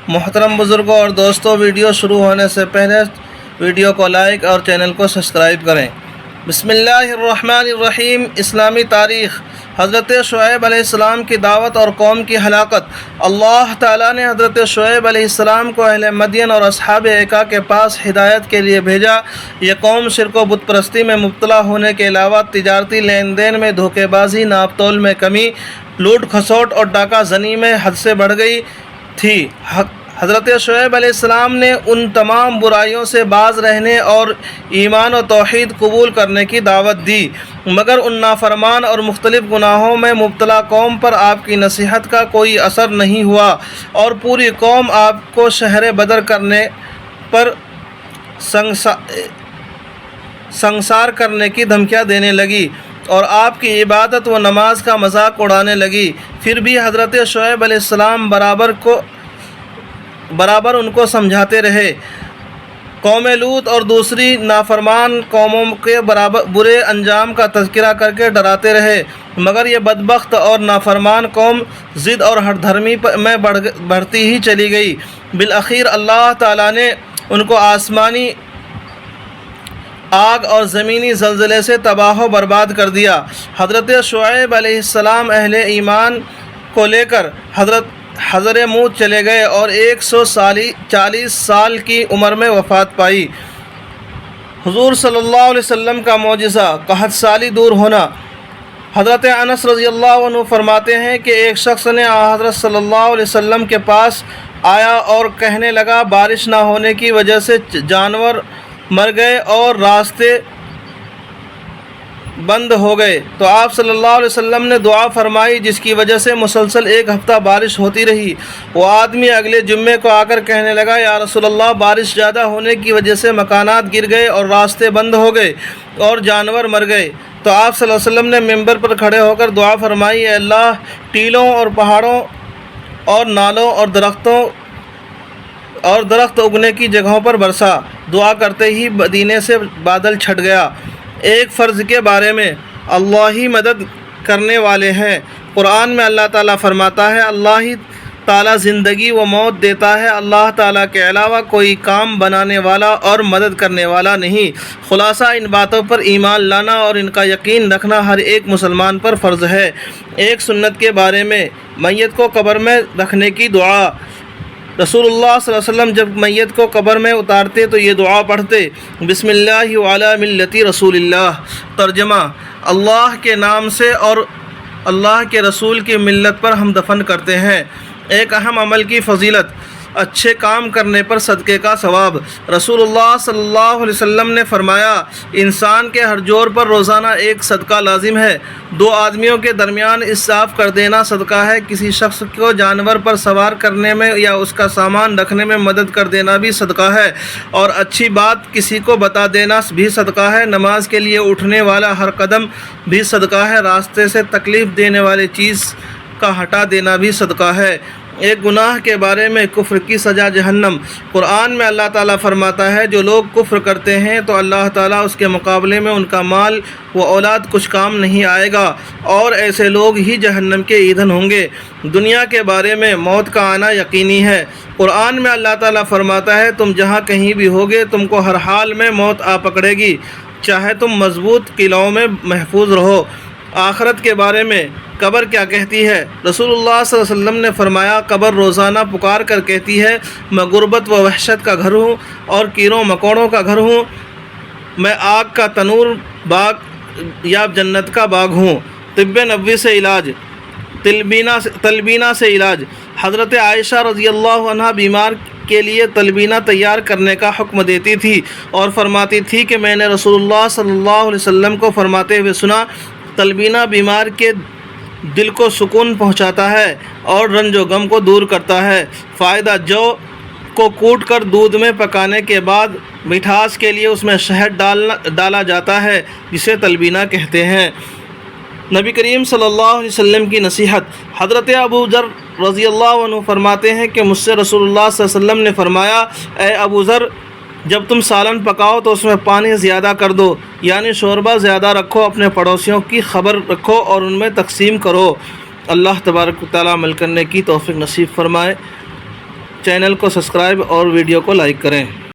محترم بزرگوں اور دوستوں، ویڈیو شروع ہونے سے پہلے ویڈیو کو لائک اور چینل کو سبسکرائب کریں۔ بسم اللہ الرحمن الرحیم۔ اسلامی تاریخ۔ حضرت شعیب علیہ السلام کی دعوت اور قوم کی ہلاکت۔ اللہ تعالیٰ نے حضرت شعیب علیہ السلام کو اہل مدین اور اصحاب ایکا کے پاس ہدایت کے لیے بھیجا۔ یہ قوم شرک و بت پرستی میں مبتلا ہونے کے علاوہ تجارتی لین دین میں دھوکے بازی، ناپ تول میں کمی، لوٹ کھسوٹ اور ڈاکہ زنی میں حد سے بڑھ گئی تھی۔ حضرت شعیب علیہ السلام نے ان تمام برائیوں سے باز رہنے اور ایمان و توحید قبول کرنے کی دعوت دی، مگر ان نافرمان اور مختلف گناہوں میں مبتلا قوم پر آپ کی نصیحت کا کوئی اثر نہیں ہوا، اور پوری قوم آپ کو شہر بدر کرنے پر سنگسار کرنے کی دھمکیاں دینے لگی اور آپ کی عبادت و نماز کا مذاق اڑانے لگی۔ پھر بھی حضرت شعیب علیہ السلام برابر ان کو سمجھاتے رہے۔ قوم لوط اور دوسری نافرمان قوموں کے برے انجام کا تذکرہ کر کے ڈراتے رہے، مگر یہ بدبخت اور نافرمان قوم ضد اور ہٹ دھرمی میں بڑھتی ہی چلی گئی۔ بالآخر اللہ تعالیٰ نے ان کو آسمانی آگ اور زمینی زلزلے سے تباہ و برباد کر دیا۔ حضرت شعیب علیہ السلام اہل ایمان کو لے کر حضر موت چلے گئے اور 140 سال کی عمر میں وفات پائی۔ حضور صلی اللہ علیہ وسلم کا معجزہ، قحط سالی دور ہونا۔ حضرت انس رضی اللہ عنہ فرماتے ہیں کہ ایک شخص نے حضرت صلی اللہ علیہ وسلم کے پاس آیا اور کہنے لگا، بارش نہ ہونے کی وجہ سے جانور مر گئے اور راستے بند ہو گئے، تو آپ صلی اللہ علیہ وسلم نے دعا فرمائی، جس کی وجہ سے مسلسل 1 ہفتہ بارش ہوتی رہی۔ وہ آدمی اگلے جمعے کو آ کر کہنے لگا، یا رسول اللہ، بارش زیادہ ہونے کی وجہ سے مکانات گر گئے اور راستے بند ہو گئے اور جانور مر گئے۔ تو آپ صلی اللہ علیہ وسلم نے ممبر پر کھڑے ہو کر دعا فرمائی، اے اللہ، ٹیلوں اور پہاڑوں اور نالوں اور درخت اگنے کی جگہوں پر برسا۔ دعا کرتے ہی مدینے سے بادل چھٹ گیا۔ ایک فرض کے بارے میں، اللہ ہی مدد کرنے والے ہیں۔ قرآن میں اللہ تعالیٰ فرماتا ہے، اللہ ہی تعالیٰ زندگی و موت دیتا ہے، اللہ تعالیٰ کے علاوہ کوئی کام بنانے والا اور مدد کرنے والا نہیں۔ خلاصہ، ان باتوں پر ایمان لانا اور ان کا یقین رکھنا ہر ایک مسلمان پر فرض ہے۔ ایک سنت کے بارے میں، میت کو قبر میں رکھنے کی دعا۔ رسول اللہ صلی اللہ علیہ وسلم جب میت کو قبر میں اتارتے تو یہ دعا پڑھتے، بسم اللہ وعلی ملت رسول اللہ۔ ترجمہ: اللہ کے نام سے اور اللہ کے رسول کی ملت پر ہم دفن کرتے ہیں۔ ایک اہم عمل کی فضیلت، اچھے کام کرنے پر صدقے کا ثواب۔ رسول اللہ صلی اللہ علیہ وسلم نے فرمایا، انسان کے ہر جوڑ پر روزانہ ایک صدقہ لازم ہے۔ 2 آدمیوں کے درمیان انصاف کر دینا صدقہ ہے۔ کسی شخص کو جانور پر سوار کرنے میں یا اس کا سامان رکھنے میں مدد کر دینا بھی صدقہ ہے، اور اچھی بات کسی کو بتا دینا بھی صدقہ ہے۔ نماز کے لیے اٹھنے والا ہر قدم بھی صدقہ ہے۔ راستے سے تکلیف دینے والی چیز کا ہٹا دینا بھی صدقہ ہے۔ ایک گناہ کے بارے میں، کفر کی سزا جہنم۔ قرآن میں اللہ تعالیٰ فرماتا ہے، جو لوگ کفر کرتے ہیں تو اللہ تعالیٰ اس کے مقابلے میں ان کا مال و اولاد کچھ کام نہیں آئے گا، اور ایسے لوگ ہی جہنم کے ایندھن ہوں گے۔ دنیا کے بارے میں، موت کا آنا یقینی ہے۔ قرآن میں اللہ تعالیٰ فرماتا ہے، تم جہاں کہیں بھی ہوگے تم کو ہر حال میں موت آ پکڑے گی، چاہے تم مضبوط قلعوں میں محفوظ رہو۔ آخرت کے بارے میں، قبر کیا کہتی ہے؟ رسول اللہ صلی اللہ علیہ وسلم نے فرمایا، قبر روزانہ پکار کر کہتی ہے، میں غربت و وحشت کا گھر ہوں اور کیڑوں مکوڑوں کا گھر ہوں، میں آگ کا تنور باغ یا جنت کا باغ ہوں۔ طب نبوی سے علاج، تلبینہ سے علاج۔ حضرت عائشہ رضی اللہ عنہ بیمار کے لیے تلبینہ تیار کرنے کا حکم دیتی تھی اور فرماتی تھی کہ میں نے رسول اللہ صلی اللہ علیہ وسلم کو فرماتے ہوئے سنا، تلبینہ بیمار کے دل کو سکون پہنچاتا ہے اور رنج و غم کو دور کرتا ہے۔ فائدہ: جو کو کوٹ کر دودھ میں پکانے کے بعد مٹھاس کے لیے اس میں شہد ڈالا جاتا ہے، جسے تلبینہ کہتے ہیں۔ نبی کریم صلی اللہ علیہ وسلم کی نصیحت۔ حضرت ابو ذر رضی اللہ عنہ فرماتے ہیں کہ مجھ سے رسول اللہ صلی اللہ علیہ وسلم نے فرمایا، اے ابو ذر، جب تم سالن پکاؤ تو اس میں پانی زیادہ کر دو، یعنی شوربہ زیادہ رکھو، اپنے پڑوسیوں کی خبر رکھو اور ان میں تقسیم کرو۔ اللہ تبارک و تعالیٰ عمل کرنے کی توفیق نصیب فرمائے۔ چینل کو سبسکرائب اور ویڈیو کو لائک کریں۔